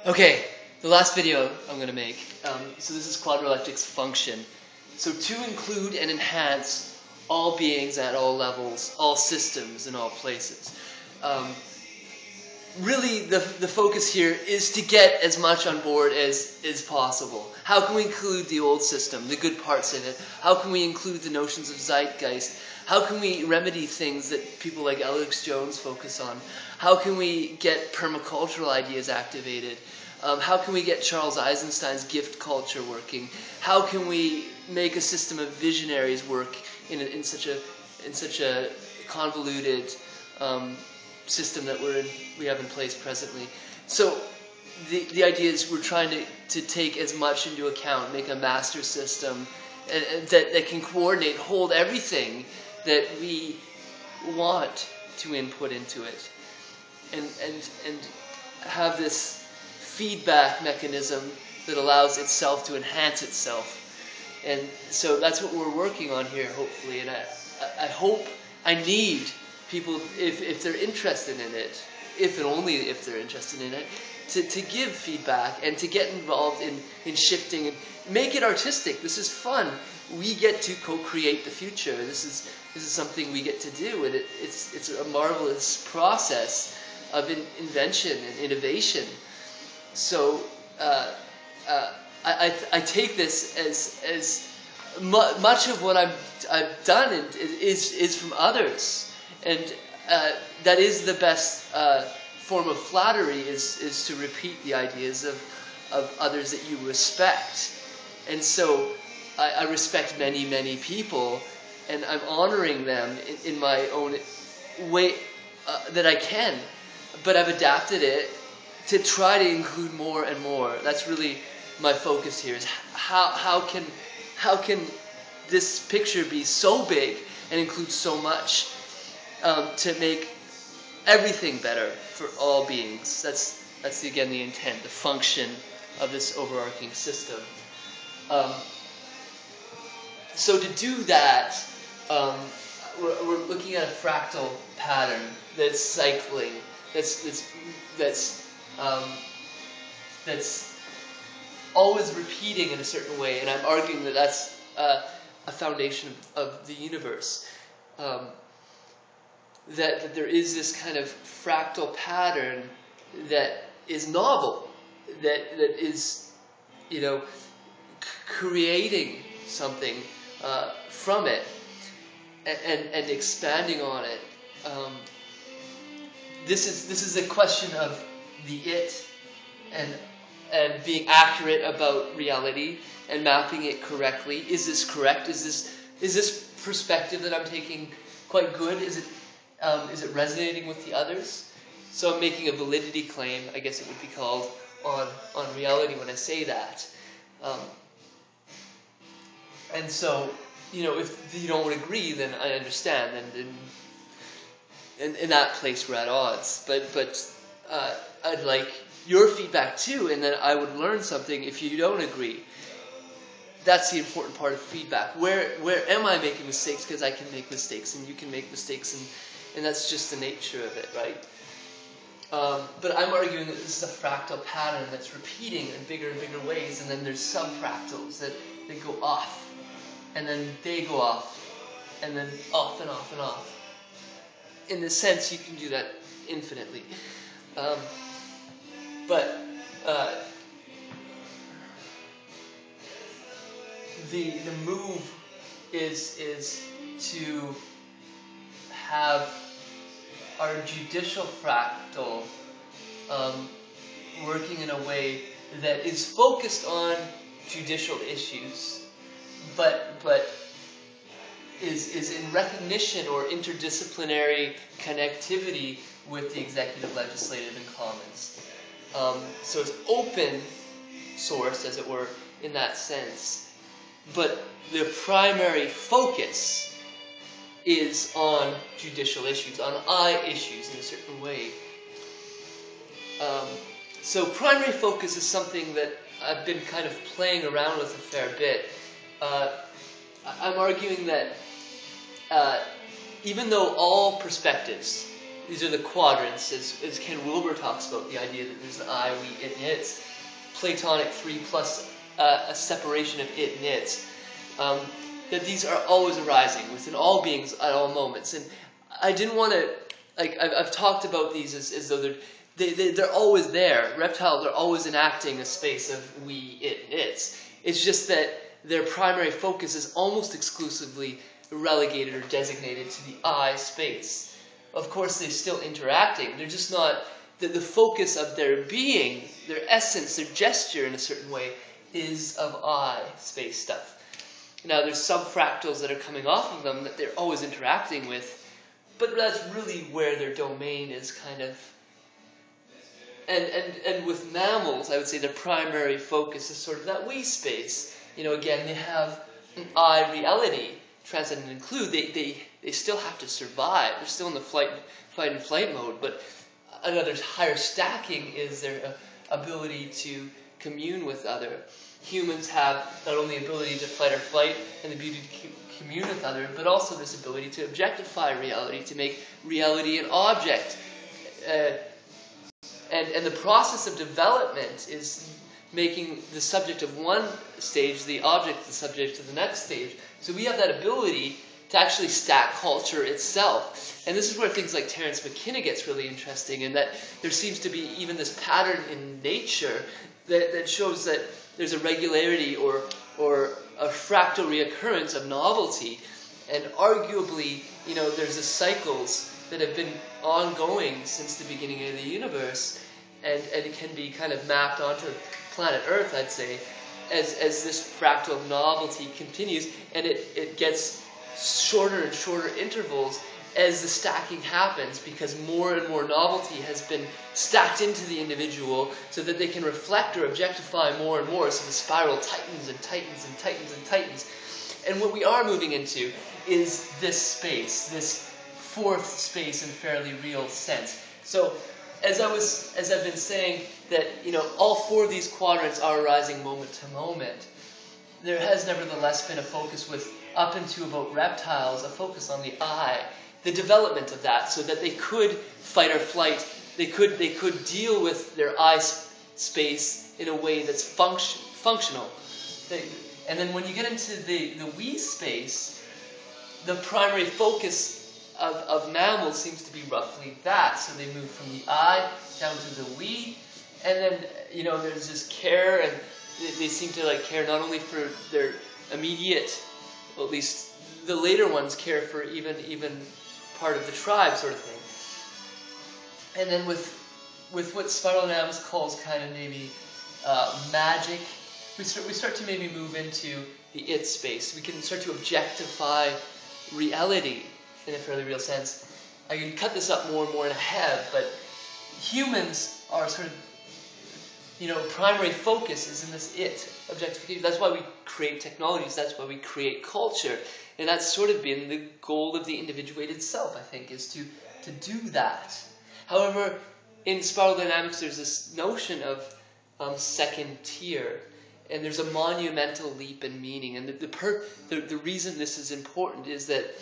Okay, the last video I'm going to make. So this is Quadralectics function. So to include and enhance all beings at all levels, all systems in all places. Really, the focus here is to get as much on board as possible. How can we include the old system, the good parts in it? How can we include the notions of zeitgeist? How can we remedy things that people like Alex Jones focus on? How can we get permacultural ideas activated? How can we get Charles Eisenstein's gift culture working? How can we make a system of visionaries work in such a convoluted system that we have in place presently? So the idea is we're trying to take as much into account, make a master system that can coordinate, hold everything that we want to input into it, and have this feedback mechanism that allows itself to enhance itself. And so that's what we're working on here, hopefully. And I hope, I need people, if they're interested in it, if and only if they're interested in it, to give feedback and to get involved in shifting and make it artistic. This is fun. We get to co-create the future. This is something we get to do, and it's a marvelous process of invention and innovation. So I take this as much of what I've done is from others, and that is the best form of flattery is to repeat the ideas of others that you respect. And so I respect many people, and I'm honoring them in my own way that I can, but I've adapted it to try to include more and more. That's really my focus here, is how can this picture be so big and include so much to make everything better for all beings. That's again the intent, the function of this overarching system. So to do that, we're looking at a fractal pattern that's cycling, that's always repeating in a certain way, and I'm arguing that that's a foundation of the universe. That there is this kind of fractal pattern that is novel, that is, creating something from it and expanding on it. This is a question of the it and being accurate about reality and mapping it correctly. Is this correct? Is this perspective that I'm taking quite good? Is it resonating with the others? So I'm making a validity claim, I guess it would be called, on reality when I say that. And so, if you don't agree, then I understand, and in that place we're at odds. But I'd like your feedback too, and then I would learn something if you don't agree. That's the important part of feedback. Where am I making mistakes? Because I can make mistakes, and you can make mistakes, and that's just the nature of it, right? But I'm arguing that this is a fractal pattern that's repeating in bigger and bigger ways, and then there's subfractals that they go off, and then they go off, and then off and off and off. In this sense, you can do that infinitely. But the move is to have our judicial fractal working in a way that is focused on judicial issues, but is in recognition or interdisciplinary connectivity with the executive, legislative, and commons. So it's open source, as it were, in that sense. But the primary focus is on judicial issues, on I issues in a certain way. So primary focus is something that I've been kind of playing around with a fair bit. I'm arguing that even though all perspectives These are the quadrants, as Ken Wilber talks about, the idea that there's an I, we, it, and its. Platonic 3 plus a separation of it and its. That these are always arising within all beings at all moments. And I didn't want to, like, I've talked about these as though they're always there. Reptiles are always enacting a space of we, it, and its. It's just that their primary focus is almost exclusively relegated or designated to the I space. Of course, they're still interacting. They're just not, the focus of their being, their essence, their gesture in a certain way is of I space stuff. Now, there's subfractals that are coming off of them that they're always interacting with, but that's really where their domain is kind of. And with mammals, I would say their primary focus is sort of that we space. You know, again, they have an I reality, transcend and include. They still have to survive. They're still in the fight and flight mode, but another higher stacking is their ability to commune with other. Humans have not only the ability to fight or flight and the ability to commune with other, but also this ability to objectify reality, to make reality an object. And the process of development is making the subject of one stage the object, the subject of the next stage. So we have that ability to actually stack culture itself. And this is where things like Terence McKenna gets really interesting, in that there seems to be even this pattern in nature that shows that there's a regularity or a fractal reoccurrence of novelty. And arguably, you know, there's the cycles that have been ongoing since the beginning of the universe, and it can be kind of mapped onto planet Earth, I'd say, as this fractal novelty continues, and it gets shorter and shorter intervals as the stacking happens, because more and more novelty has been stacked into the individual so that they can reflect or objectify more and more, so the spiral tightens and tightens and tightens and tightens. And what we are moving into is this space, this fourth space in fairly real sense. So as I've been saying, that, you know, all four of these quadrants are arising moment to moment, there has nevertheless been a focus with, up into about reptiles, a focus on the I, the development of that, so that they could fight or flight, they could deal with their I space in a way that's functional. And then when you get into the we space, the primary focus of mammals seems to be roughly that. So they move from the I down to the we, and then, you know, there's this care, and they seem to like care not only for their immediate, well, at least the later ones care for even part of the tribe sort of thing. And then with what Spiral Dynamics calls kind of maybe magic, we start to maybe move into the it space. We can start to objectify reality in a fairly real sense. I can cut this up more and more in a head, but humans are sort of, you know, primary focus is in this it objectification. That's why we create technologies. That's why we create culture. And that's sort of been the goal of the individuated self, I think, is to do that. However, in Spiral Dynamics, there's this notion of second tier. And there's a monumental leap in meaning. And the reason this is important is that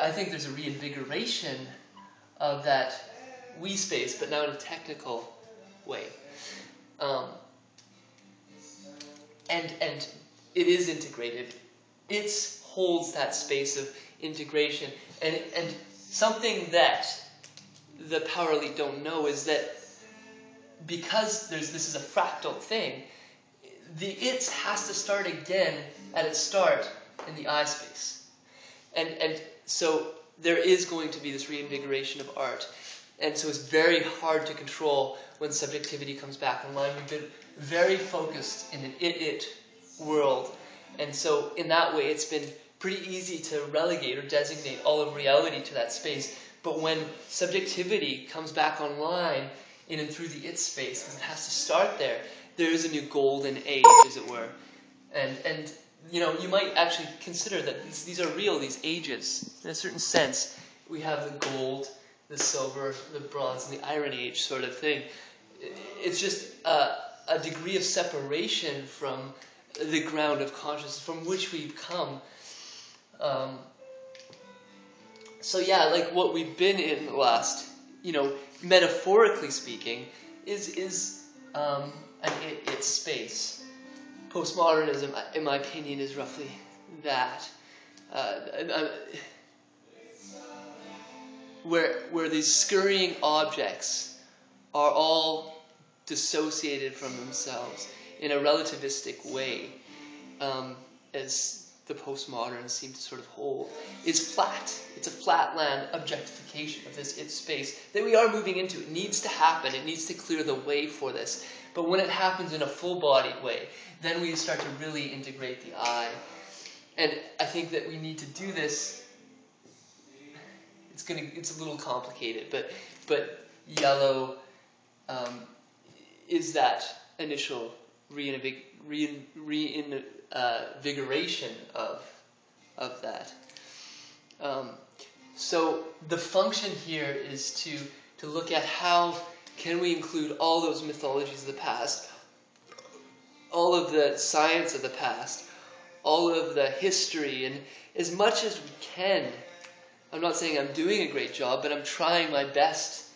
I think there's a reinvigoration of that we space, but now in a technical way. And it is integrated. It holds that space of integration. And something that the power elite don't know is that because this is a fractal thing, the it has to start again at its start in the I space. And so there is going to be this reinvigoration of art. And so it's very hard to control when subjectivity comes back online. We've been very focused in an it world. And so in that way, it's been pretty easy to relegate or designate all of reality to that space. But when subjectivity comes back online in and through the it space, because it has to start there, there is a new golden age, as it were. And you know, you might actually consider that these are real, these ages. In a certain sense, we have the gold, the silver, the bronze, and the Iron Age sort of thing. It's just a degree of separation from the ground of consciousness from which we've come. So yeah, like what we've been in the last metaphorically speaking, is an it space. Postmodernism, in my opinion, is roughly that. Where these scurrying objects are all dissociated from themselves in a relativistic way, as the postmoderns seem to sort of hold, is flat. It's a flatland objectification of this it space that we are moving into. It needs to happen. It needs to clear the way for this. But when it happens in a full-bodied way, then we start to really integrate the I. And I think that we need to do this. It's a little complicated, but yellow is that initial reinvigoration of that. So the function here is to look at how can we include all those mythologies of the past, all of the science of the past, all of the history, and as much as we can. I'm not saying I'm doing a great job, but I'm trying my best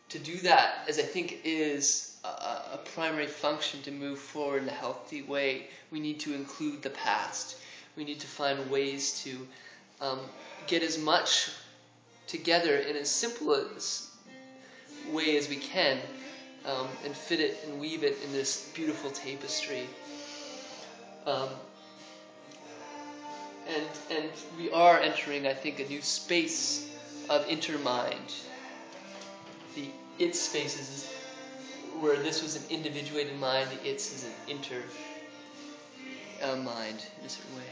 to do that, as I think is a primary function to move forward in a healthy way. We need to include the past. We need to find ways to get as much together in as simple a way as we can, and fit it and weave it in this beautiful tapestry. And we are entering, I think, a new space of intermind. The it space is where this was an individuated mind, the its is an inter mind in a certain way.